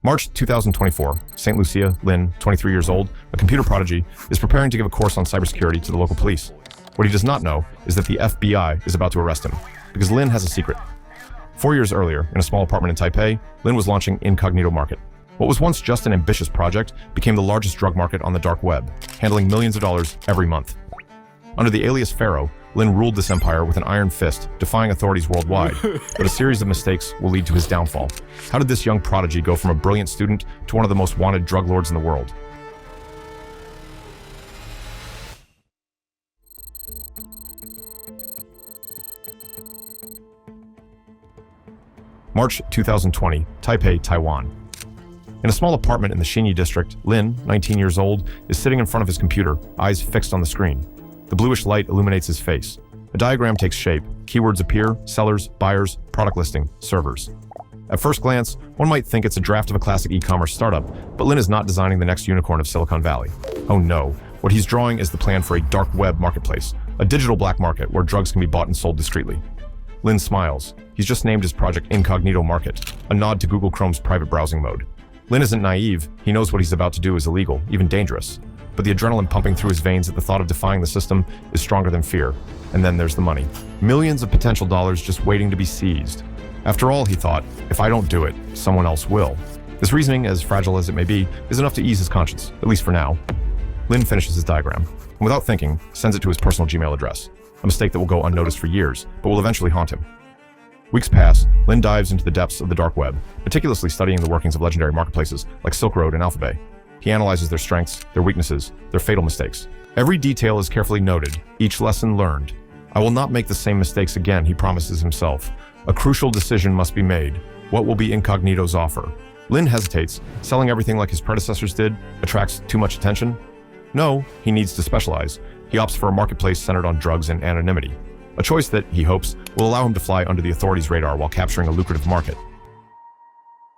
March 2024, St. Lucia, Lynn, 23 years old, a computer prodigy, is preparing to give a course on cybersecurity to the local police. What he does not know is that the FBI is about to arrest him, because Lynn has a secret. 4 years earlier, in a small apartment in Taipei, Lynn was launching Incognito Market. What was once just an ambitious project became the largest drug market on the dark web, handling millions of dollars every month. Under the alias Pharaoh, Lynn ruled this empire with an iron fist, defying authorities worldwide, but a series of mistakes will lead to his downfall. How did this young prodigy go from a brilliant student to one of the most wanted drug lords in the world? March 2020, Taipei, Taiwan. In a small apartment in the Xinyi district, Lin, 19 years old, is sitting in front of his computer, eyes fixed on the screen. The bluish light illuminates his face. A diagram takes shape. Keywords appear: sellers, buyers, product listing, servers. At first glance, one might think it's a draft of a classic e-commerce startup, but Lin is not designing the next unicorn of Silicon Valley. Oh no, what he's drawing is the plan for a dark web marketplace, a digital black market where drugs can be bought and sold discreetly. Lin smiles. He's just named his project Incognito Market, a nod to Google Chrome's private browsing mode. Lin isn't naive. He knows what he's about to do is illegal, even dangerous. But the adrenaline pumping through his veins at the thought of defying the system is stronger than fear. And then there's the money. Millions of potential dollars just waiting to be seized. After all, he thought, if I don't do it, someone else will. This reasoning, as fragile as it may be, is enough to ease his conscience, at least for now. Lin finishes his diagram, and without thinking, sends it to his personal Gmail address. A mistake that will go unnoticed for years, but will eventually haunt him. Weeks pass. Lin dives into the depths of the dark web, meticulously studying the workings of legendary marketplaces like Silk Road and Alphabet. He analyzes their strengths, their weaknesses, their fatal mistakes. Every detail is carefully noted, each lesson learned. I will not make the same mistakes again, he promises himself. A crucial decision must be made. What will be Incognito's offer? Lin hesitates. Selling everything like his predecessors did attracts too much attention? No, he needs to specialize. He opts for a marketplace centered on drugs and anonymity. A choice that, he hopes, will allow him to fly under the authorities' radar while capturing a lucrative market.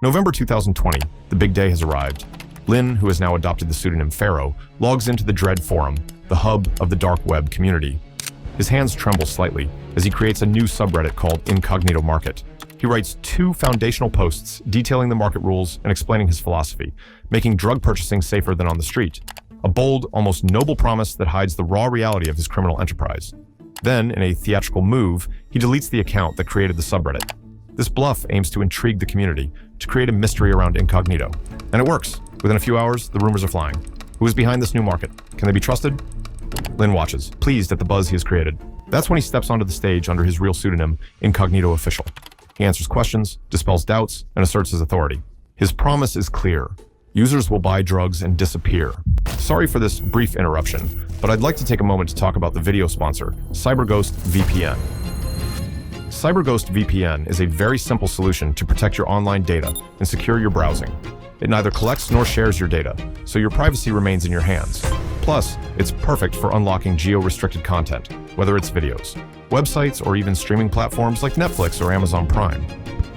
November 2020, the big day has arrived. Lin, who has now adopted the pseudonym Pharaoh, logs into the Dread Forum, the hub of the dark web community. His hands tremble slightly as he creates a new subreddit called Incognito Market. He writes 2 foundational posts detailing the market rules and explaining his philosophy, making drug purchasing safer than on the street. A bold, almost noble promise that hides the raw reality of his criminal enterprise. Then, in a theatrical move, he deletes the account that created the subreddit. This bluff aims to intrigue the community, to create a mystery around Incognito. And it works. Within a few hours, the rumors are flying. Who is behind this new market? Can they be trusted? Lin watches, pleased at the buzz he has created. That's when he steps onto the stage under his real pseudonym, Incognito Official. He answers questions, dispels doubts, and asserts his authority. His promise is clear. Users will buy drugs and disappear. Sorry for this brief interruption, but I'd like to take a moment to talk about the video sponsor, CyberGhost VPN. CyberGhost VPN is a very simple solution to protect your online data and secure your browsing. It neither collects nor shares your data, so your privacy remains in your hands. Plus, it's perfect for unlocking geo-restricted content, whether it's videos, websites, or even streaming platforms like Netflix or Amazon Prime.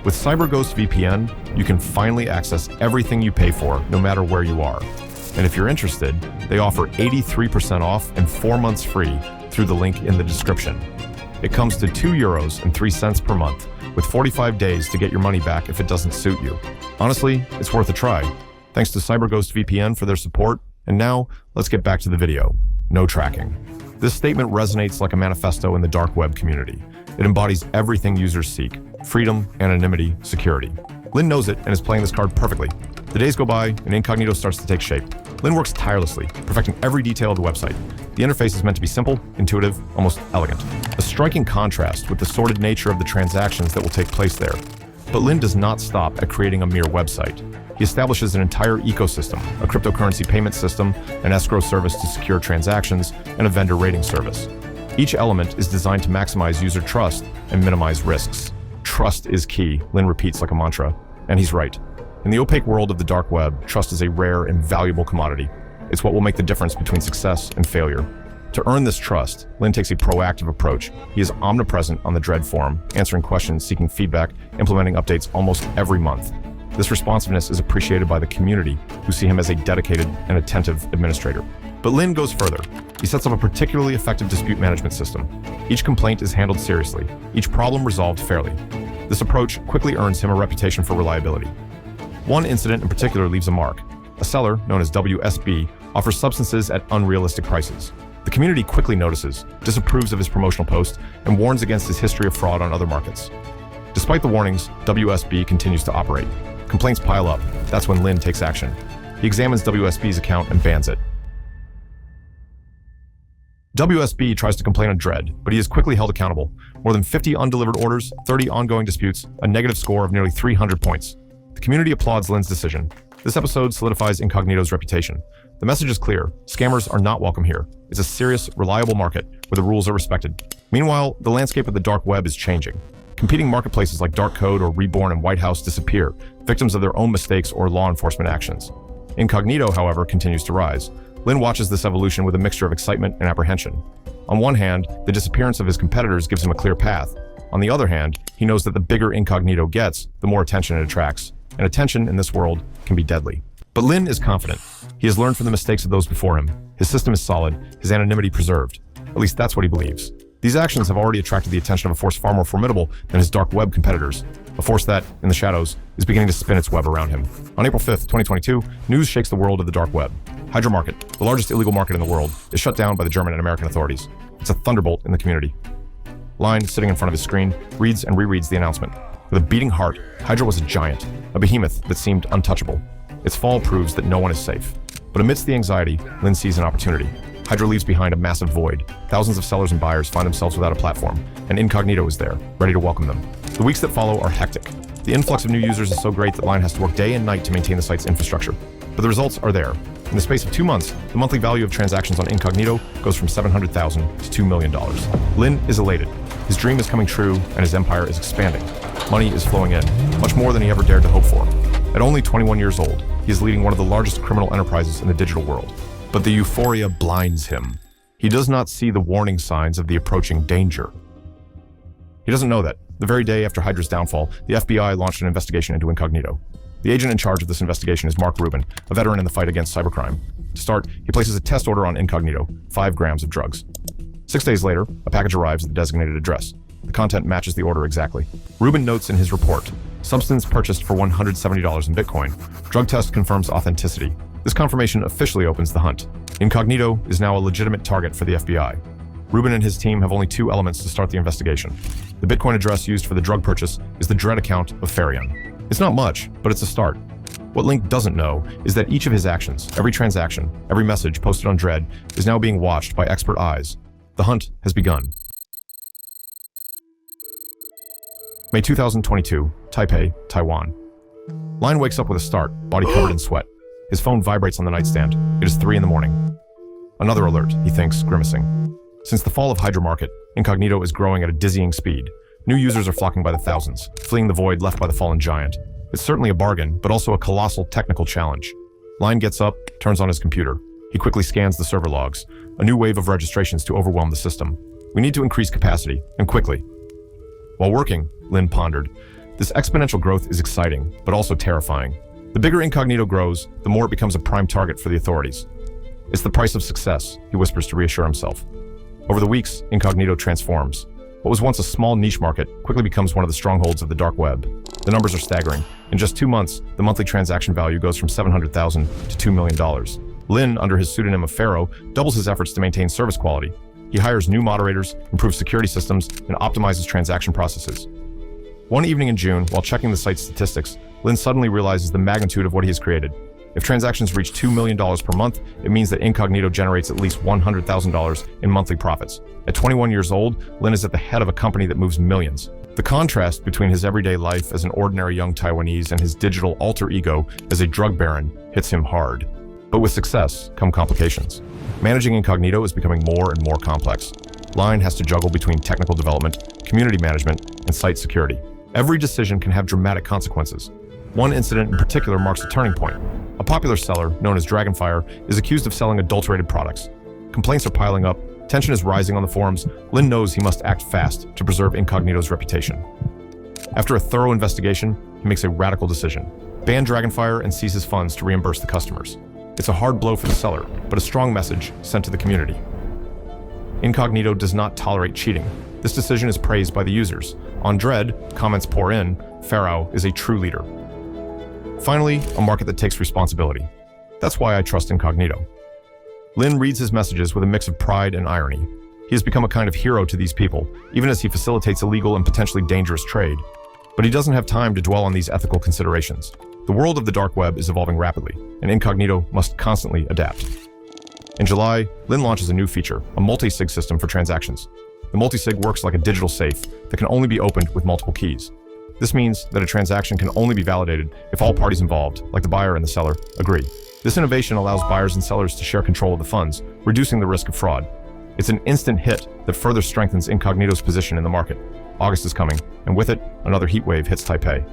With CyberGhost VPN, you can finally access everything you pay for, no matter where you are. And if you're interested, they offer 83% off and 4 months free through the link in the description. It comes to €2.03 per month, with 45 days to get your money back if it doesn't suit you. Honestly, it's worth a try. Thanks to CyberGhost VPN for their support. And now, let's get back to the video. No tracking. This statement resonates like a manifesto in the dark web community. It embodies everything users seek: freedom, anonymity, security. Lin knows it and is playing this card perfectly. The days go by, and Incognito starts to take shape. Lin works tirelessly, perfecting every detail of the website. The interface is meant to be simple, intuitive, almost elegant. A striking contrast with the sordid nature of the transactions that will take place there. But Lin does not stop at creating a mere website. He establishes an entire ecosystem, a cryptocurrency payment system, an escrow service to secure transactions, and a vendor rating service. Each element is designed to maximize user trust and minimize risks. Trust is key, Lin repeats like a mantra. And he's right. In the opaque world of the dark web, trust is a rare and valuable commodity. It's what will make the difference between success and failure. To earn this trust, Lin takes a proactive approach. He is omnipresent on the Dread Forum, answering questions, seeking feedback, implementing updates almost every month. This responsiveness is appreciated by the community, who see him as a dedicated and attentive administrator. But Lin goes further. He sets up a particularly effective dispute management system. Each complaint is handled seriously, each problem resolved fairly. This approach quickly earns him a reputation for reliability. One incident in particular leaves a mark. A seller, known as WSB, offers substances at unrealistic prices. The community quickly notices, disapproves of his promotional post, and warns against his history of fraud on other markets. Despite the warnings, WSB continues to operate. Complaints pile up. That's when Lin takes action. He examines WSB's account and bans it. WSB tries to complain on Dread, but he is quickly held accountable. More than 50 undelivered orders, 30 ongoing disputes, a negative score of nearly 300 points. The community applauds Lin's decision. This episode solidifies Incognito's reputation. The message is clear. Scammers are not welcome here. It's a serious, reliable market where the rules are respected. Meanwhile, the landscape of the dark web is changing. Competing marketplaces like Dark Code or Reborn and White House disappear, victims of their own mistakes or law enforcement actions. Incognito, however, continues to rise. Lin watches this evolution with a mixture of excitement and apprehension. On one hand, the disappearance of his competitors gives him a clear path. On the other hand, he knows that the bigger Incognito gets, the more attention it attracts. And attention in this world can be deadly. But Lin is confident. He has learned from the mistakes of those before him. His system is solid, his anonymity preserved. At least that's what he believes. These actions have already attracted the attention of a force far more formidable than his dark web competitors. A force that, in the shadows, is beginning to spin its web around him. On April 5th, 2022, news shakes the world of the dark web. Hydra Market, the largest illegal market in the world, is shut down by the German and American authorities. It's a thunderbolt in the community. Line, sitting in front of his screen, reads and rereads the announcement. With a beating heart, Hydra was a giant, a behemoth that seemed untouchable. Its fall proves that no one is safe. But amidst the anxiety, Lin sees an opportunity. Hydra leaves behind a massive void. Thousands of sellers and buyers find themselves without a platform, and Incognito is there, ready to welcome them. The weeks that follow are hectic. The influx of new users is so great that Line has to work day and night to maintain the site's infrastructure. But the results are there. In the space of 2 months, the monthly value of transactions on Incognito goes from $700,000 to $2 million. Lin is elated. His dream is coming true, and his empire is expanding. Money is flowing in, much more than he ever dared to hope for. At only 21 years old, he is leading one of the largest criminal enterprises in the digital world. But the euphoria blinds him. He does not see the warning signs of the approaching danger. He doesn't know that, the very day after Hydra's downfall, the FBI launched an investigation into Incognito. The agent in charge of this investigation is Mark Rubin, a veteran in the fight against cybercrime. To start, he places a test order on Incognito, 5 grams of drugs. 6 days later, a package arrives at the designated address. The content matches the order exactly. Rubin notes in his report, substance purchased for $170 in Bitcoin. Drug test confirms authenticity. This confirmation officially opens the hunt. Incognito is now a legitimate target for the FBI. Rubin and his team have only 2 elements to start the investigation. The Bitcoin address used for the drug purchase is the Dread account of Pharaoh. It's not much, but it's a start. What Link doesn't know is that each of his actions, every transaction, every message posted on Dread, is now being watched by expert eyes. The hunt has begun. May 2022, Taipei, Taiwan. Line wakes up with a start, body covered in sweat. His phone vibrates on the nightstand. It is 3 a.m. Another alert, he thinks, grimacing. Since the fall of Hydra Market, Incognito is growing at a dizzying speed. New users are flocking by the thousands, fleeing the void left by the fallen giant. It's certainly a bargain, but also a colossal technical challenge. Line gets up, turns on his computer. He quickly scans the server logs. A new wave of registrations to overwhelm the system. We need to increase capacity, and quickly. While working, Lin pondered, this exponential growth is exciting, but also terrifying. The bigger Incognito grows, the more it becomes a prime target for the authorities. It's the price of success, he whispers to reassure himself. Over the weeks, Incognito transforms. What was once a small niche market quickly becomes one of the strongholds of the dark web. The numbers are staggering. In just 2 months, the monthly transaction value goes from $700,000 to $2 million. Lin, under his pseudonym of Pharaoh, doubles his efforts to maintain service quality. He hires new moderators, improves security systems, and optimizes transaction processes. One evening in June, while checking the site's statistics, Lin suddenly realizes the magnitude of what he has created. If transactions reach $2 million per month, it means that Incognito generates at least $100,000 in monthly profits. At 21 years old, Lin is at the head of a company that moves millions. The contrast between his everyday life as an ordinary young Taiwanese and his digital alter ego as a drug baron hits him hard. But with success come complications. Managing Incognito is becoming more and more complex. Line has to juggle between technical development, community management, and site security. Every decision can have dramatic consequences. One incident in particular marks a turning point. A popular seller, known as Dragonfire, is accused of selling adulterated products. Complaints are piling up, tension is rising on the forums. Lin knows he must act fast to preserve Incognito's reputation. After a thorough investigation, he makes a radical decision. Ban Dragonfire and seize his funds to reimburse the customers. It's a hard blow for the seller, but a strong message sent to the community. Incognito does not tolerate cheating. This decision is praised by the users. On Dread, comments pour in, Pharaoh is a true leader. Finally, a market that takes responsibility. That's why I trust Incognito. Lin reads his messages with a mix of pride and irony. He has become a kind of hero to these people, even as he facilitates illegal and potentially dangerous trade. But he doesn't have time to dwell on these ethical considerations. The world of the dark web is evolving rapidly, and Incognito must constantly adapt. In July, Lin launches a new feature, a multi-sig system for transactions. The multi-sig works like a digital safe that can only be opened with multiple keys. This means that a transaction can only be validated if all parties involved, like the buyer and the seller, agree. This innovation allows buyers and sellers to share control of the funds, reducing the risk of fraud. It's an instant hit that further strengthens Incognito's position in the market. August is coming, and with it, another heat wave hits Taipei.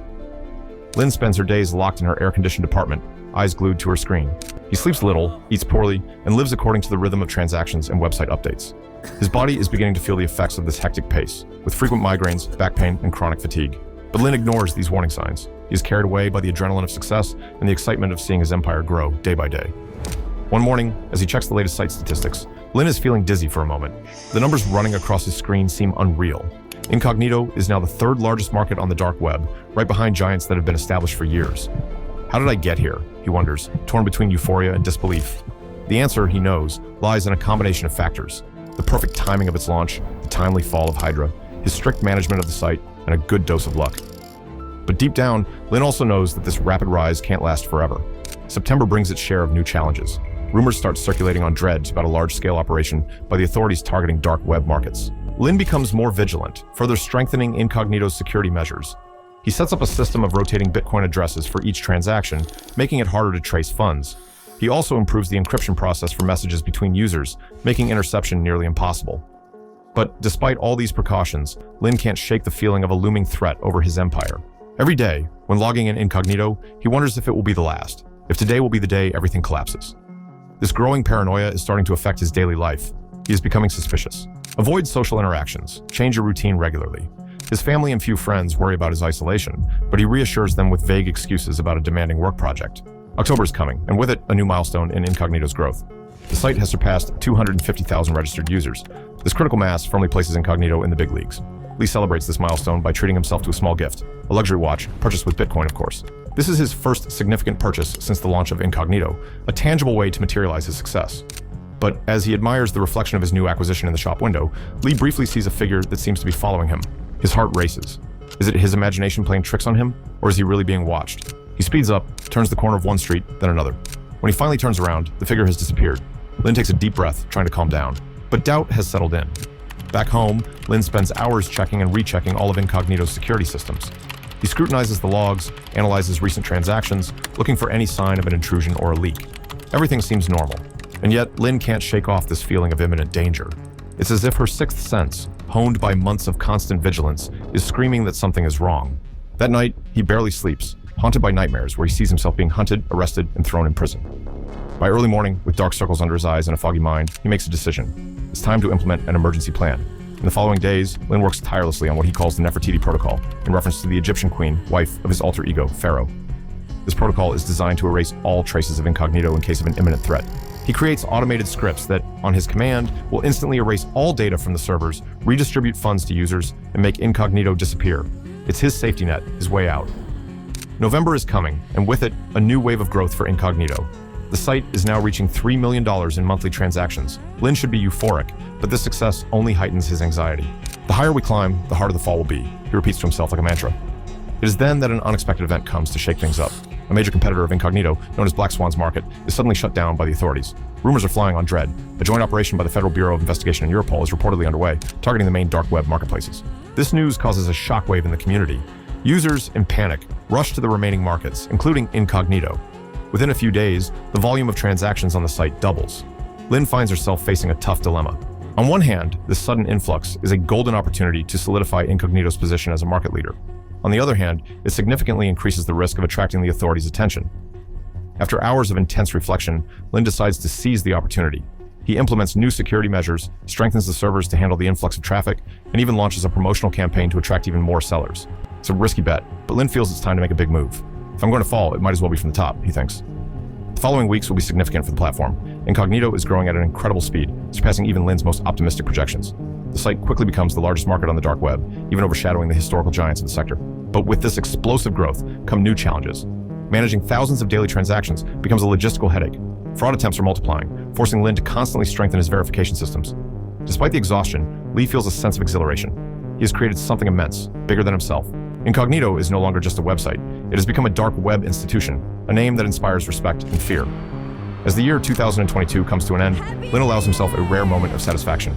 Lin spends her days locked in her air-conditioned apartment, eyes glued to her screen. He sleeps little, eats poorly, and lives according to the rhythm of transactions and website updates. His body is beginning to feel the effects of this hectic pace, with frequent migraines, back pain, and chronic fatigue. But Lin ignores these warning signs. He is carried away by the adrenaline of success and the excitement of seeing his empire grow day by day. One morning, as he checks the latest site statistics, Lin is feeling dizzy for a moment. The numbers running across his screen seem unreal. Incognito is now the third largest market on the dark web, right behind giants that have been established for years. How did I get here? He wonders, torn between euphoria and disbelief. The answer, he knows, lies in a combination of factors: the perfect timing of its launch, the timely fall of Hydra, his strict management of the site, and a good dose of luck. But deep down, Lin also knows that this rapid rise can't last forever. September brings its share of new challenges. Rumors start circulating on Dredge about a large-scale operation by the authorities targeting dark web markets. Lin becomes more vigilant, further strengthening Incognito's security measures. He sets up a system of rotating Bitcoin addresses for each transaction, making it harder to trace funds. He also improves the encryption process for messages between users, making interception nearly impossible. But despite all these precautions, Lin can't shake the feeling of a looming threat over his empire. Every day, when logging in Incognito, he wonders if it will be the last, if today will be the day everything collapses. This growing paranoia is starting to affect his daily life. He is becoming suspicious. Avoid social interactions, change your routine regularly. His family and few friends worry about his isolation, but he reassures them with vague excuses about a demanding work project. October is coming, and with it, a new milestone in Incognito's growth. The site has surpassed 250,000 registered users. This critical mass firmly places Incognito in the big leagues. Lee celebrates this milestone by treating himself to a small gift, a luxury watch, purchased with Bitcoin, of course. This is his first significant purchase since the launch of Incognito, a tangible way to materialize his success. But as he admires the reflection of his new acquisition in the shop window, Lee briefly sees a figure that seems to be following him. His heart races. Is it his imagination playing tricks on him, or is he really being watched? He speeds up, turns the corner of one street, then another. When he finally turns around, the figure has disappeared. Lin takes a deep breath, trying to calm down. But doubt has settled in. Back home, Lin spends hours checking and rechecking all of Incognito's security systems. He scrutinizes the logs, analyzes recent transactions, looking for any sign of an intrusion or a leak. Everything seems normal, and yet Lin can't shake off this feeling of imminent danger. It's as if her sixth sense, honed by months of constant vigilance, is screaming that something is wrong. That night, he barely sleeps, haunted by nightmares where he sees himself being hunted, arrested, and thrown in prison. By early morning, with dark circles under his eyes and a foggy mind, he makes a decision. It's time to implement an emergency plan. In the following days, Lin works tirelessly on what he calls the Nefertiti Protocol, in reference to the Egyptian queen, wife of his alter ego, Pharaoh. This protocol is designed to erase all traces of Incognito in case of an imminent threat. He creates automated scripts that, on his command, will instantly erase all data from the servers, redistribute funds to users, and make Incognito disappear. It's his safety net, his way out. November is coming, and with it, a new wave of growth for Incognito. The site is now reaching $3 million in monthly transactions. Lin should be euphoric, but this success only heightens his anxiety. The higher we climb, the harder the fall will be, he repeats to himself like a mantra. It is then that an unexpected event comes to shake things up. A major competitor of Incognito, known as Black Swan's Market, is suddenly shut down by the authorities. Rumors are flying on Dread. A joint operation by the Federal Bureau of Investigation and Europol is reportedly underway, targeting the main dark web marketplaces. This news causes a shockwave in the community. Users, in panic, rush to the remaining markets, including Incognito. Within a few days, the volume of transactions on the site doubles. Lin finds herself facing a tough dilemma. On one hand, this sudden influx is a golden opportunity to solidify Incognito's position as a market leader. On the other hand, it significantly increases the risk of attracting the authorities' attention. After hours of intense reflection, Lin decides to seize the opportunity. He implements new security measures, strengthens the servers to handle the influx of traffic, and even launches a promotional campaign to attract even more sellers. It's a risky bet, but Lin feels it's time to make a big move. If I'm going to fall, it might as well be from the top, he thinks. The following weeks will be significant for the platform. Incognito is growing at an incredible speed, surpassing even Lin's most optimistic projections. The site quickly becomes the largest market on the dark web, even overshadowing the historical giants of the sector. But with this explosive growth come new challenges. Managing thousands of daily transactions becomes a logistical headache. Fraud attempts are multiplying, forcing Lin to constantly strengthen his verification systems. Despite the exhaustion, Lee feels a sense of exhilaration. He has created something immense, bigger than himself. Incognito is no longer just a website. It has become a dark web institution, a name that inspires respect and fear. As the year 2022 comes to an end, Lin allows himself a rare moment of satisfaction.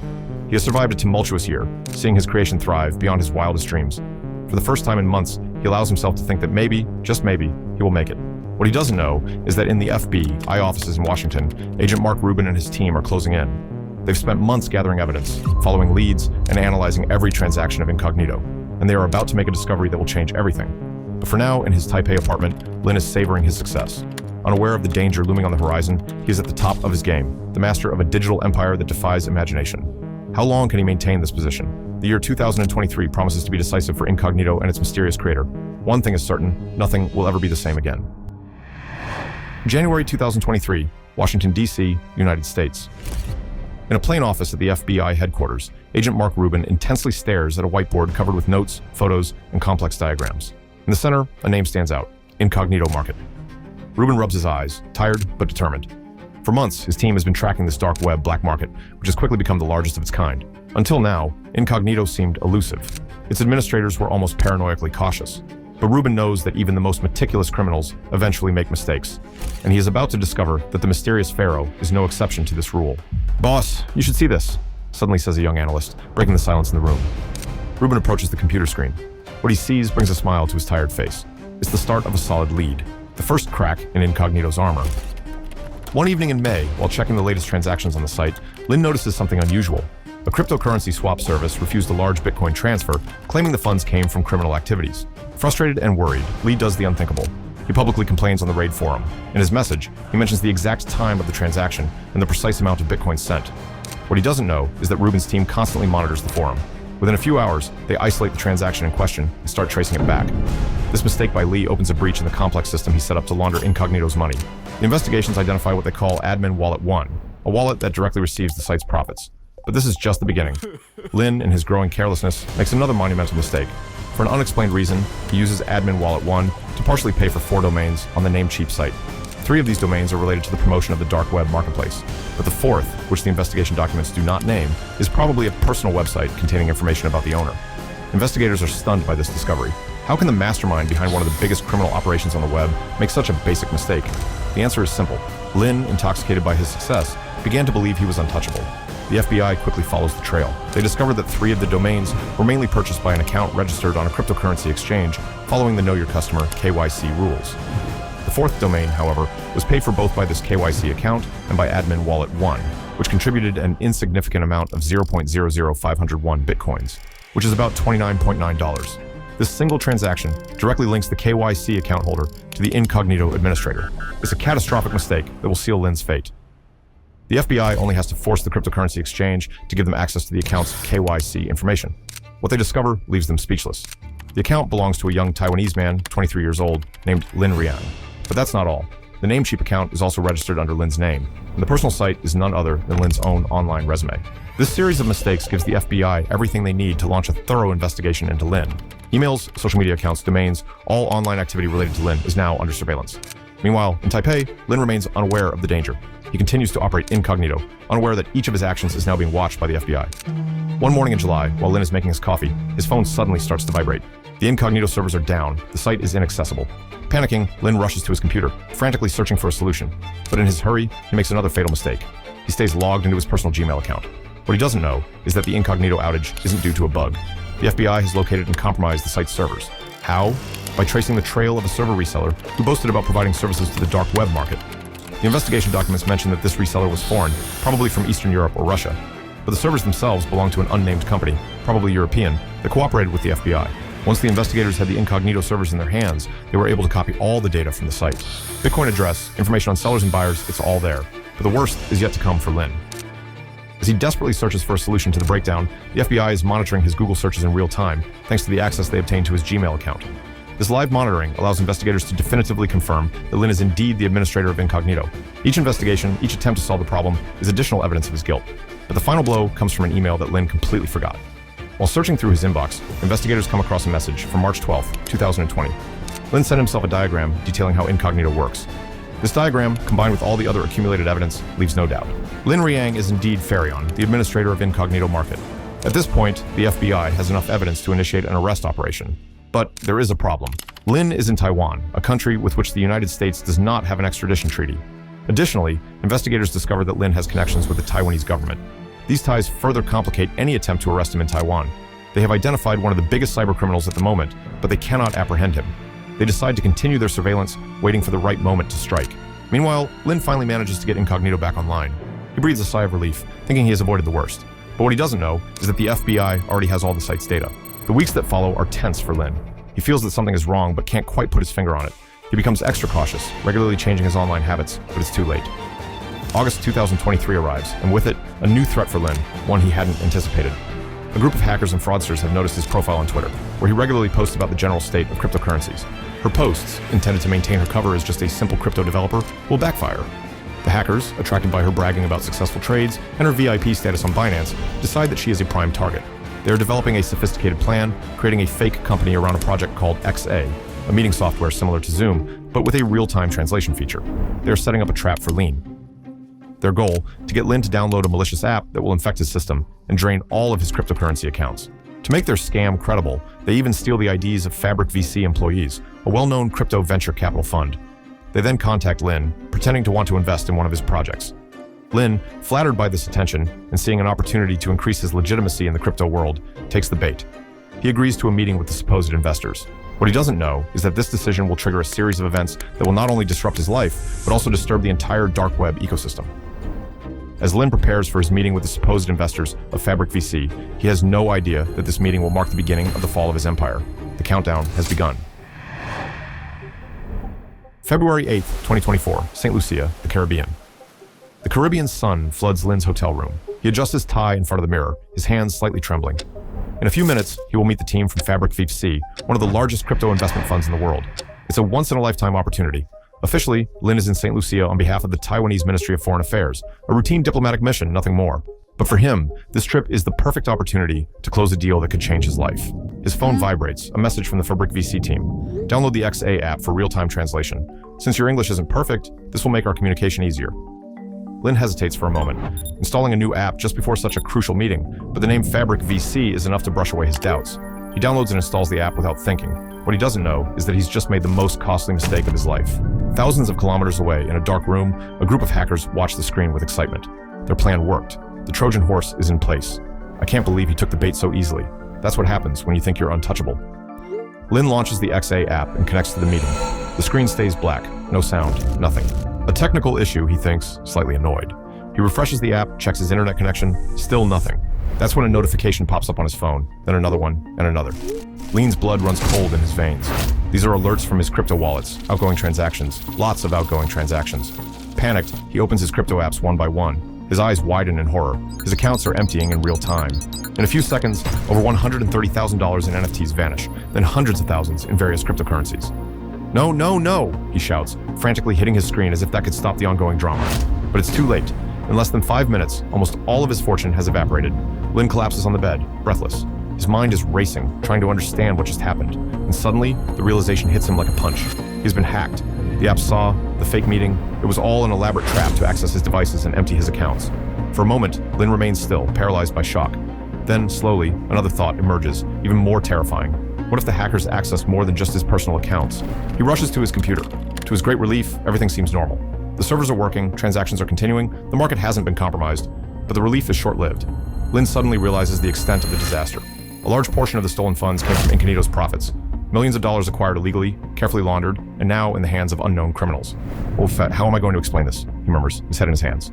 He has survived a tumultuous year, seeing his creation thrive beyond his wildest dreams. For the first time in months, he allows himself to think that maybe, just maybe, he will make it. What he doesn't know is that in the FBI offices in Washington, Agent Mark Rubin and his team are closing in. They've spent months gathering evidence, following leads, and analyzing every transaction of Incognito, and they are about to make a discovery that will change everything. But for now, in his Taipei apartment, Lin is savoring his success. Unaware of the danger looming on the horizon, he is at the top of his game, the master of a digital empire that defies imagination. How long can he maintain this position? The year 2023 promises to be decisive for Incognito and its mysterious creator. One thing is certain, nothing will ever be the same again. January 2023, Washington, D.C., United States. In a plain office at the FBI headquarters, Agent Mark Rubin intensely stares at a whiteboard covered with notes, photos, and complex diagrams. In the center, a name stands out: Incognito Market. Rubin rubs his eyes, tired but determined. For months, his team has been tracking this dark web black market, which has quickly become the largest of its kind. Until now, Incognito seemed elusive. Its administrators were almost paranoiacally cautious. But Rubin knows that even the most meticulous criminals eventually make mistakes, and he is about to discover that the mysterious Pharaoh is no exception to this rule. "Boss, you should see this," suddenly says a young analyst, breaking the silence in the room. Rubin approaches the computer screen. What he sees brings a smile to his tired face. It's the start of a solid lead, the first crack in Incognito's armor. One evening in May, while checking the latest transactions on the site, Lin notices something unusual. A cryptocurrency swap service refused a large Bitcoin transfer, claiming the funds came from criminal activities. Frustrated and worried, Lee does the unthinkable. He publicly complains on the raid forum. In his message, he mentions the exact time of the transaction and the precise amount of Bitcoin sent. What he doesn't know is that Rubin's team constantly monitors the forum. Within a few hours, they isolate the transaction in question and start tracing it back. This mistake by Lee opens a breach in the complex system he set up to launder Incognito's money. The investigations identify what they call Admin Wallet 1, a wallet that directly receives the site's profits. But this is just the beginning. Lin, in his growing carelessness, makes another monumental mistake. For an unexplained reason, he uses Admin Wallet 1 to partially pay for 4 domains on the Namecheap site. 3 of these domains are related to the promotion of the dark web marketplace, but the 4th, which the investigation documents do not name, is probably a personal website containing information about the owner. Investigators are stunned by this discovery. How can the mastermind behind one of the biggest criminal operations on the web make such a basic mistake? The answer is simple. Lin, intoxicated by his success, began to believe he was untouchable. The FBI quickly follows the trail. They discovered that 3 of the domains were mainly purchased by an account registered on a cryptocurrency exchange following the Know Your Customer (KYC) rules. The 4th domain, however, was paid for both by this KYC account and by Admin Wallet 1, which contributed an insignificant amount of 0.00501 bitcoins, which is about $29.9. This single transaction directly links the KYC account holder to the Incognito administrator. It's a catastrophic mistake that will seal Lin's fate. The FBI only has to force the cryptocurrency exchange to give them access to the account's KYC information. What they discover leaves them speechless. The account belongs to a young Taiwanese man, 23 years old, named Lin Rian. But that's not all. The Namecheap account is also registered under Lin's name, and the personal site is none other than Lin's own online resume. This series of mistakes gives the FBI everything they need to launch a thorough investigation into Lin. Emails, social media accounts, domains, all online activity related to Lin is now under surveillance. Meanwhile, in Taipei, Lin remains unaware of the danger. He continues to operate incognito, unaware that each of his actions is now being watched by the FBI. One morning in July, while Lin is making his coffee, his phone suddenly starts to vibrate. The incognito servers are down. The site is inaccessible. Panicking, Lin rushes to his computer, frantically searching for a solution. But in his hurry, he makes another fatal mistake. He stays logged into his personal Gmail account. What he doesn't know is that the incognito outage isn't due to a bug. The FBI has located and compromised the site's servers. How? By tracing the trail of a server reseller who boasted about providing services to the dark web market. The investigation documents mention that this reseller was foreign, probably from Eastern Europe or Russia. But the servers themselves belong to an unnamed company, probably European, that cooperated with the FBI. Once the investigators had the incognito servers in their hands, they were able to copy all the data from the site. Bitcoin address, information on sellers and buyers, it's all there. But the worst is yet to come for Lin. As he desperately searches for a solution to the breakdown, the FBI is monitoring his Google searches in real time, thanks to the access they obtained to his Gmail account. This live monitoring allows investigators to definitively confirm that Lin is indeed the administrator of Incognito. Each investigation, each attempt to solve the problem, is additional evidence of his guilt. But the final blow comes from an email that Lin completely forgot. While searching through his inbox, investigators come across a message from March 12, 2020. Lin sent himself a diagram detailing how Incognito works. This diagram, combined with all the other accumulated evidence, leaves no doubt. Lin Riang is indeed Pharaoh, the administrator of Incognito Market. At this point, the FBI has enough evidence to initiate an arrest operation. But there is a problem. Lin is in Taiwan, a country with which the United States does not have an extradition treaty. Additionally, investigators discovered that Lin has connections with the Taiwanese government. These ties further complicate any attempt to arrest him in Taiwan. They have identified one of the biggest cybercriminals at the moment, but they cannot apprehend him. They decide to continue their surveillance, waiting for the right moment to strike. Meanwhile, Lin finally manages to get Incognito back online. He breathes a sigh of relief, thinking he has avoided the worst. But what he doesn't know is that the FBI already has all the site's data. The weeks that follow are tense for Lin. He feels that something is wrong, but can't quite put his finger on it. He becomes extra cautious, regularly changing his online habits, but it's too late. August 2023 arrives, and with it, a new threat for Lin, one he hadn't anticipated. A group of hackers and fraudsters have noticed his profile on Twitter, where he regularly posts about the general state of cryptocurrencies. Her posts, intended to maintain her cover as just a simple crypto developer, will backfire. The hackers, attracted by her bragging about successful trades and her VIP status on Binance, decide that she is a prime target. They are developing a sophisticated plan, creating a fake company around a project called XA, a meeting software similar to Zoom, but with a real-time translation feature. They are setting up a trap for Lin. Their goal, to get Lin to download a malicious app that will infect his system and drain all of his cryptocurrency accounts. To make their scam credible, they even steal the IDs of Fabric VC employees, a well-known crypto venture capital fund. They then contact Lin, pretending to want to invest in one of his projects. Lin, flattered by this attention and seeing an opportunity to increase his legitimacy in the crypto world, takes the bait. He agrees to a meeting with the supposed investors. What he doesn't know is that this decision will trigger a series of events that will not only disrupt his life, but also disturb the entire dark web ecosystem. As Lin prepares for his meeting with the supposed investors of Fabric VC, he has no idea that this meeting will mark the beginning of the fall of his empire. The countdown has begun. February 8th, 2024, St. Lucia, the Caribbean. The Caribbean sun floods Lin's hotel room. He adjusts his tie in front of the mirror, his hands slightly trembling. In a few minutes, he will meet the team from Fabric VC, one of the largest crypto investment funds in the world. It's a once-in-a-lifetime opportunity. Officially, Lin is in St. Lucia on behalf of the Taiwanese Ministry of Foreign Affairs, a routine diplomatic mission, nothing more. But for him, this trip is the perfect opportunity to close a deal that could change his life. His phone vibrates, a message from the Fabric VC team. Download the XA app for real-time translation. Since your English isn't perfect, this will make our communication easier. Lin hesitates for a moment, installing a new app just before such a crucial meeting, but the name Fabric VC is enough to brush away his doubts. He downloads and installs the app without thinking. What he doesn't know is that he's just made the most costly mistake of his life. Thousands of kilometers away, in a dark room, a group of hackers watch the screen with excitement. Their plan worked. The Trojan horse is in place. I can't believe he took the bait so easily. That's what happens when you think you're untouchable. Lin launches the XA app and connects to the meeting. The screen stays black, no sound, nothing. A technical issue, he thinks, slightly annoyed. He refreshes the app, checks his internet connection, still nothing. That's when a notification pops up on his phone, then another one, and another. Lin's blood runs cold in his veins. These are alerts from his crypto wallets, outgoing transactions, lots of outgoing transactions. Panicked, he opens his crypto apps one by one. His eyes widen in horror. His accounts are emptying in real time. In a few seconds, over $130,000 in NFTs vanish, then hundreds of thousands in various cryptocurrencies. No, no, no, he shouts, frantically hitting his screen as if that could stop the ongoing drama. But it's too late. In less than 5 minutes, almost all of his fortune has evaporated. Lin collapses on the bed, breathless. His mind is racing, trying to understand what just happened. And suddenly, the realization hits him like a punch. He's been hacked. The app saw, the fake meeting, it was all an elaborate trap to access his devices and empty his accounts. For a moment, Lin remains still, paralyzed by shock. Then, slowly, another thought emerges, even more terrifying. What if the hackers access more than just his personal accounts? He rushes to his computer. To his great relief, everything seems normal. The servers are working, transactions are continuing, the market hasn't been compromised, but the relief is short-lived. Lin suddenly realizes the extent of the disaster. A large portion of the stolen funds came from Incognito's profits. Millions of dollars acquired illegally, carefully laundered, and now in the hands of unknown criminals. Oh, Fett, how am I going to explain this? He murmurs, his head in his hands.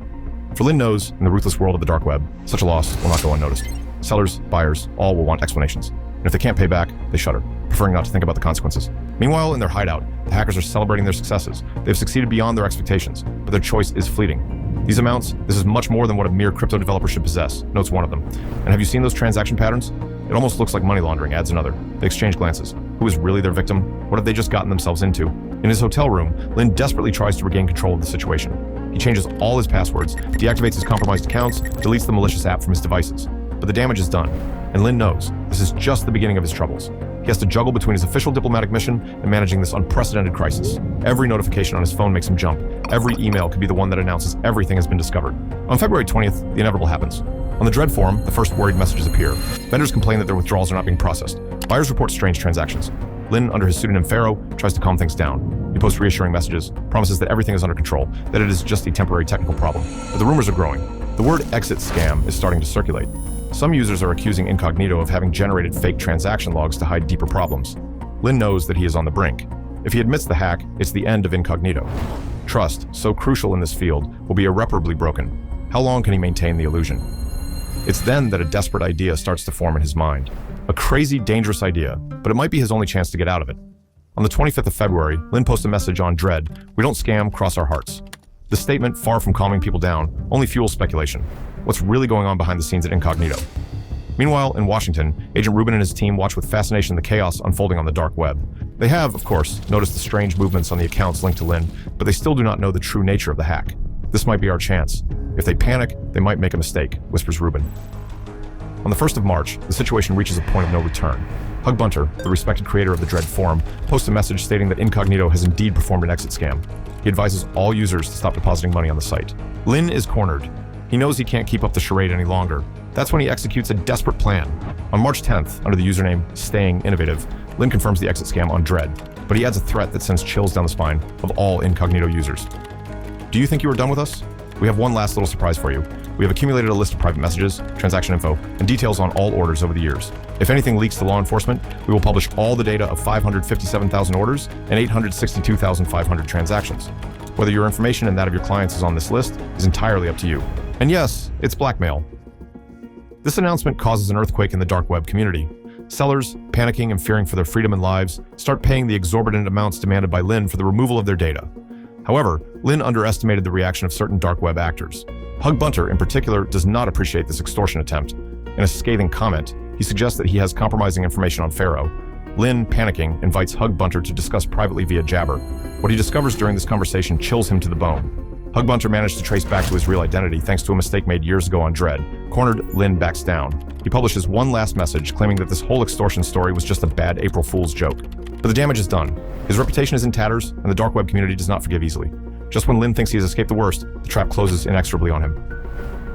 For Lin knows, in the ruthless world of the dark web, such a loss will not go unnoticed. Sellers, buyers, all will want explanations. And if they can't pay back, they shudder, preferring not to think about the consequences. Meanwhile, in their hideout, the hackers are celebrating their successes. They've succeeded beyond their expectations, but their choice is fleeting. These amounts, this is much more than what a mere crypto developer should possess, notes one of them. And have you seen those transaction patterns? It almost looks like money laundering, adds another. They exchange glances. Who is really their victim? What have they just gotten themselves into? In his hotel room, Lin desperately tries to regain control of the situation. He changes all his passwords, deactivates his compromised accounts, deletes the malicious app from his devices. But the damage is done, and Lin knows this is just the beginning of his troubles. He has to juggle between his official diplomatic mission and managing this unprecedented crisis. Every notification on his phone makes him jump. Every email could be the one that announces everything has been discovered. On February 20th, the inevitable happens. On the Dread forum, the first worried messages appear. Vendors complain that their withdrawals are not being processed. Buyers report strange transactions. Lynn, under his pseudonym Pharaoh, tries to calm things down. He posts reassuring messages, promises that everything is under control, that it is just a temporary technical problem. But the rumors are growing. The word exit scam is starting to circulate. Some users are accusing Incognito of having generated fake transaction logs to hide deeper problems. Lynn knows that he is on the brink. If he admits the hack, it's the end of Incognito. Trust, so crucial in this field, will be irreparably broken. How long can he maintain the illusion? It's then that a desperate idea starts to form in his mind. A crazy, dangerous idea, but it might be his only chance to get out of it. On the 25th of February, Lynn posts a message on Dread, "We don't scam, cross our hearts." The statement, far from calming people down, only fuels speculation. What's really going on behind the scenes at Incognito? Meanwhile, in Washington, Agent Rubin and his team watch with fascination the chaos unfolding on the dark web. They have, of course, noticed the strange movements on the accounts linked to Lynn, but they still do not know the true nature of the hack. This might be our chance. If they panic, they might make a mistake, whispers Rubin. On the 1st of March, the situation reaches a point of no return. Hug Bunter, the respected creator of the Dread forum, posts a message stating that Incognito has indeed performed an exit scam. He advises all users to stop depositing money on the site. Lynn is cornered. He knows he can't keep up the charade any longer. That's when he executes a desperate plan. On March 10th, under the username Staying Innovative, Lynn confirms the exit scam on Dread, but he adds a threat that sends chills down the spine of all Incognito users. Do you think you are done with us? We have one last little surprise for you. We have accumulated a list of private messages, transaction info, and details on all orders over the years. If anything leaks to law enforcement, we will publish all the data of 557,000 orders and 862,500 transactions. Whether your information and that of your clients is on this list is entirely up to you. And yes, it's blackmail. This announcement causes an earthquake in the dark web community. Sellers, panicking and fearing for their freedom and lives, start paying the exorbitant amounts demanded by Lynn for the removal of their data. However, Lynn underestimated the reaction of certain dark web actors. Hug Bunter, in particular, does not appreciate this extortion attempt. In a scathing comment, he suggests that he has compromising information on Pharaoh. Lynn, panicking, invites Hug Bunter to discuss privately via Jabber. What he discovers during this conversation chills him to the bone. Hug Bunter managed to trace back to his real identity thanks to a mistake made years ago on Dread. Cornered, Lynn backs down. He publishes one last message claiming that this whole extortion story was just a bad April Fool's joke. But the damage is done. His reputation is in tatters, and the dark web community does not forgive easily. Just when Lynn thinks he has escaped the worst, the trap closes inexorably on him.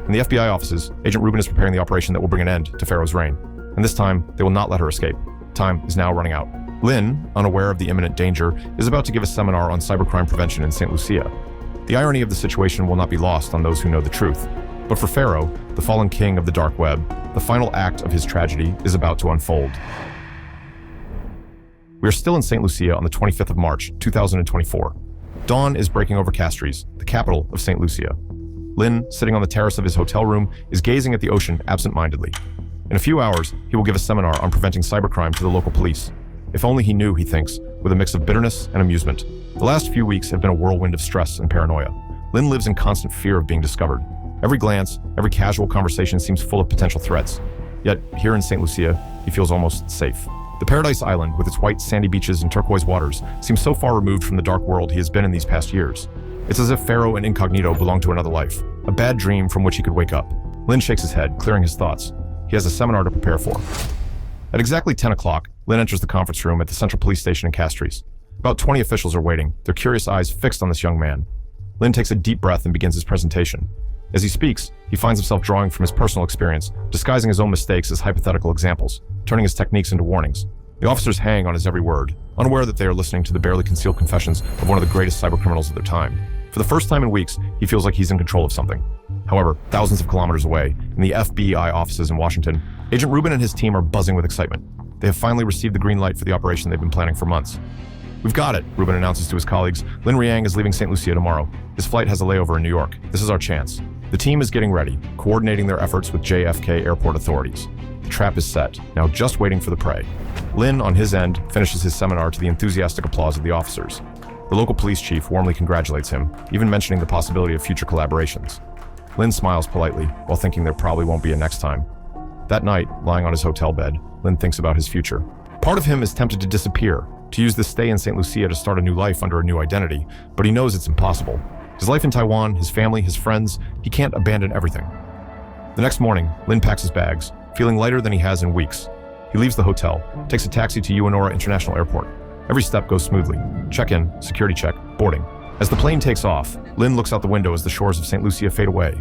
In the FBI offices, Agent Rubin is preparing the operation that will bring an end to Pharaoh's reign. And this time, they will not let her escape. Time is now running out. Lynn, unaware of the imminent danger, is about to give a seminar on cybercrime prevention in St. Lucia. The irony of the situation will not be lost on those who know the truth. But for Pharaoh, the fallen king of the dark web, the final act of his tragedy is about to unfold. We are still in St. Lucia on the 25th of March, 2024. Dawn is breaking over Castries, the capital of St. Lucia. Lynn, sitting on the terrace of his hotel room, is gazing at the ocean absent-mindedly. In a few hours, he will give a seminar on preventing cybercrime to the local police. If only he knew, he thinks, with a mix of bitterness and amusement. The last few weeks have been a whirlwind of stress and paranoia. Lynn lives in constant fear of being discovered. Every glance, every casual conversation seems full of potential threats. Yet, here in St. Lucia, he feels almost safe. The Paradise Island, with its white sandy beaches and turquoise waters, seems so far removed from the dark world he has been in these past years. It's as if Pharaoh and Incognito belong to another life, a bad dream from which he could wake up. Lynn shakes his head, clearing his thoughts. He has a seminar to prepare for. At exactly 10 o'clock, Lynn enters the conference room at the Central Police Station in Castries. About 20 officials are waiting, their curious eyes fixed on this young man. Lynn takes a deep breath and begins his presentation. As he speaks, he finds himself drawing from his personal experience, disguising his own mistakes as hypothetical examples, turning his techniques into warnings. The officers hang on his every word, unaware that they are listening to the barely concealed confessions of one of the greatest cybercriminals of their time. For the first time in weeks, he feels like he's in control of something. However, thousands of kilometers away, in the FBI offices in Washington, Agent Rubin and his team are buzzing with excitement. They have finally received the green light for the operation they've been planning for months. "We've got it," Rubin announces to his colleagues. "Lin Riang is leaving St. Lucia tomorrow. His flight has a layover in New York. This is our chance." The team is getting ready, coordinating their efforts with JFK airport authorities. The trap is set, now just waiting for the prey. Lin, on his end, finishes his seminar to the enthusiastic applause of the officers. The local police chief warmly congratulates him, even mentioning the possibility of future collaborations. Lin smiles politely, while thinking there probably won't be a next time. That night, lying on his hotel bed, Lin thinks about his future. Part of him is tempted to disappear, to use this stay in St. Lucia to start a new life under a new identity, but he knows it's impossible. His life in Taiwan, his family, his friends, he can't abandon everything. The next morning, Lin packs his bags, feeling lighter than he has in weeks. He leaves the hotel, takes a taxi to Uenora International Airport. Every step goes smoothly. Check-in, security check, boarding. As the plane takes off, Lynn looks out the window as the shores of St. Lucia fade away.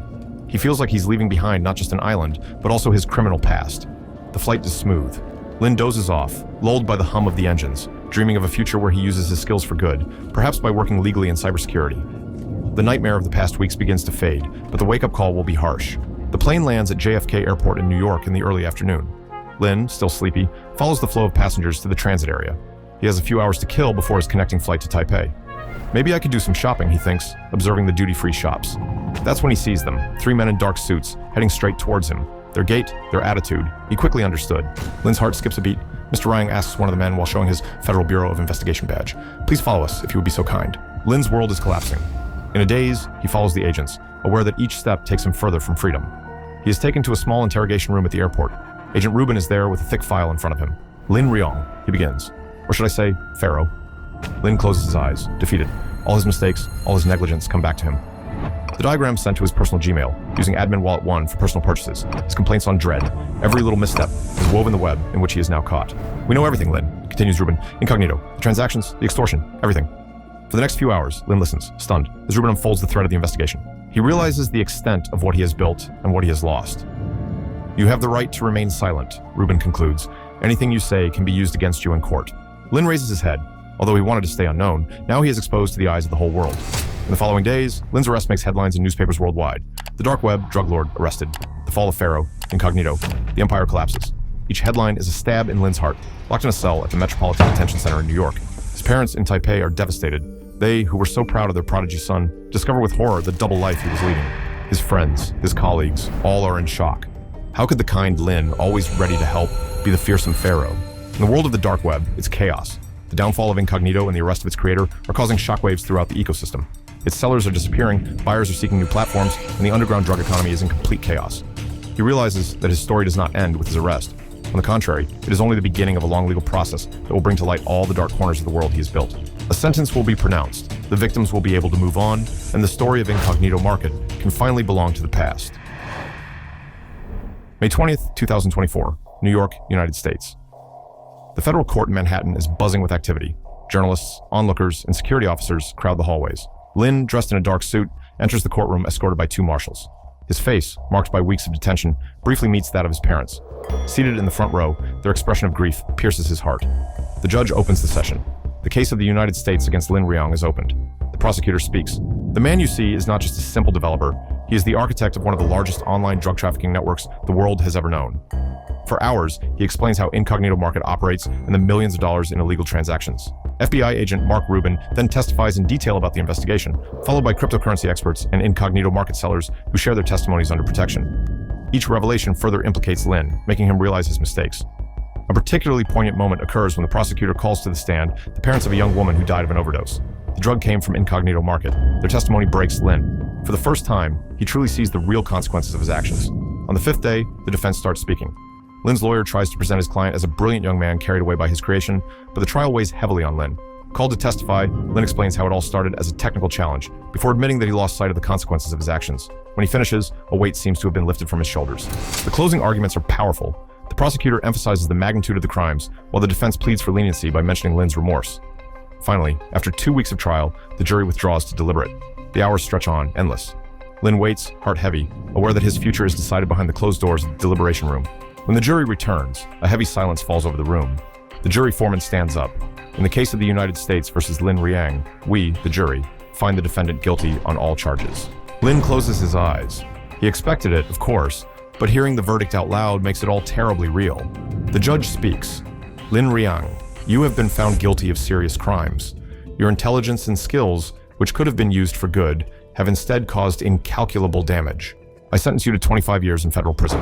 He feels like he's leaving behind not just an island, but also his criminal past. The flight is smooth. Lynn dozes off, lulled by the hum of the engines, dreaming of a future where he uses his skills for good, perhaps by working legally in cybersecurity. The nightmare of the past weeks begins to fade, but the wake-up call will be harsh. The plane lands at JFK Airport in New York in the early afternoon. Lynn, still sleepy, follows the flow of passengers to the transit area. He has a few hours to kill before his connecting flight to Taipei. Maybe I could do some shopping, he thinks, observing the duty-free shops. That's when he sees them, 3 men in dark suits, heading straight towards him. Their gait, their attitude, he quickly understood. Lynn's heart skips a beat. Mr. Ryan asks one of the men while showing his Federal Bureau of Investigation badge. Please follow us, if you would be so kind. Lynn's world is collapsing. In a daze, he follows the agents, aware that each step takes him further from freedom. He is taken to a small interrogation room at the airport. Agent Rubin is there with a thick file in front of him. Lin Ryong, he begins. Or should I say, Pharaoh. Lin closes his eyes, defeated. All his mistakes, all his negligence come back to him. The diagram sent to his personal Gmail, using Admin Wallet 1 for personal purchases, his complaints on dread. Every little misstep is woven the web in which he is now caught. We know everything, Lin, continues Rubin. Incognito, the transactions, the extortion, everything. For the next few hours, Lin listens, stunned, as Rubin unfolds the thread of the investigation. He realizes the extent of what he has built and what he has lost. You have the right to remain silent, Rubin concludes. Anything you say can be used against you in court. Lin raises his head. Although he wanted to stay unknown, now he is exposed to the eyes of the whole world. In the following days, Lin's arrest makes headlines in newspapers worldwide. The dark web, drug lord, arrested. The Fall of Pharaoh, Incognito. The empire collapses. Each headline is a stab in Lin's heart, locked in a cell at the Metropolitan Detention Center in New York. His parents in Taipei are devastated. They, who were so proud of their prodigy son, discover with horror the double life he was leading. His friends, his colleagues, all are in shock. How could the kind Lin, always ready to help, be the fearsome Pharaoh? In the world of the dark web, it's chaos. The downfall of Incognito and the arrest of its creator are causing shockwaves throughout the ecosystem. Its sellers are disappearing, buyers are seeking new platforms, and the underground drug economy is in complete chaos. He realizes that his story does not end with his arrest. On the contrary, it is only the beginning of a long legal process that will bring to light all the dark corners of the world he has built. A sentence will be pronounced, the victims will be able to move on, and the story of Incognito Market can finally belong to the past. May 20th, 2024, New York, United States. The federal court in Manhattan is buzzing with activity. Journalists, onlookers, and security officers crowd the hallways. Lin, dressed in a dark suit, enters the courtroom escorted by 2 marshals. His face, marked by weeks of detention, briefly meets that of his parents. Seated in the front row, their expression of grief pierces his heart. The judge opens the session. The case of the United States against Lin Ryong is opened. The prosecutor speaks. The man you see is not just a simple developer. He is the architect of one of the largest online drug trafficking networks the world has ever known. For hours, he explains how Incognito Market operates and the millions of dollars in illegal transactions. FBI agent Mark Rubin then testifies in detail about the investigation, followed by cryptocurrency experts and Incognito Market sellers who share their testimonies under protection. Each revelation further implicates Lin, making him realize his mistakes. A particularly poignant moment occurs when the prosecutor calls to the stand the parents of a young woman who died of an overdose. The drug came from Incognito Market. Their testimony breaks Lin. For the first time, he truly sees the real consequences of his actions. On the 5th day, the defense starts speaking. Lin's lawyer tries to present his client as a brilliant young man carried away by his creation, but the trial weighs heavily on Lin. Called to testify, Lin explains how it all started as a technical challenge, before admitting that he lost sight of the consequences of his actions. When he finishes, a weight seems to have been lifted from his shoulders. The closing arguments are powerful. The prosecutor emphasizes the magnitude of the crimes, while the defense pleads for leniency by mentioning Lin's remorse. Finally, after 2 weeks of trial, the jury withdraws to deliberate. The hours stretch on, endless. Lin waits, heart heavy, aware that his future is decided behind the closed doors of the deliberation room. When the jury returns, a heavy silence falls over the room. The jury foreman stands up. In the case of the United States versus Lin Ryong, we, the jury, find the defendant guilty on all charges. Lin closes his eyes. He expected it, of course, but hearing the verdict out loud makes it all terribly real. The judge speaks. Lin Ryong, you have been found guilty of serious crimes. Your intelligence and skills, which could have been used for good, have instead caused incalculable damage. I sentence you to 25 years in federal prison.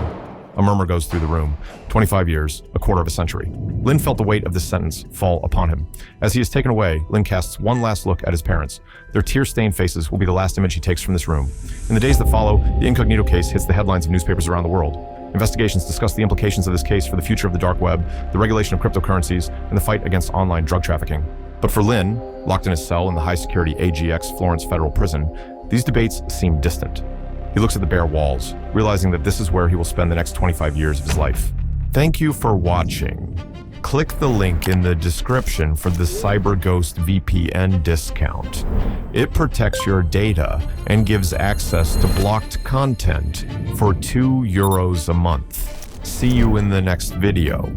A murmur goes through the room. 25 years, a quarter of a century. Lin felt the weight of this sentence fall upon him. As he is taken away, Lin casts one last look at his parents. Their tear-stained faces will be the last image he takes from this room. In the days that follow, the Incognito case hits the headlines of newspapers around the world. Investigations discuss the implications of this case for the future of the dark web, the regulation of cryptocurrencies, and the fight against online drug trafficking. But for Lin, locked in his cell in the high-security AGX Florence Federal Prison, these debates seem distant. He looks at the bare walls, realizing that this is where he will spend the next 25 years of his life. Thank you for watching. Click the link in the description for the CyberGhost VPN discount. It protects your data and gives access to blocked content for €2 a month. See you in the next video.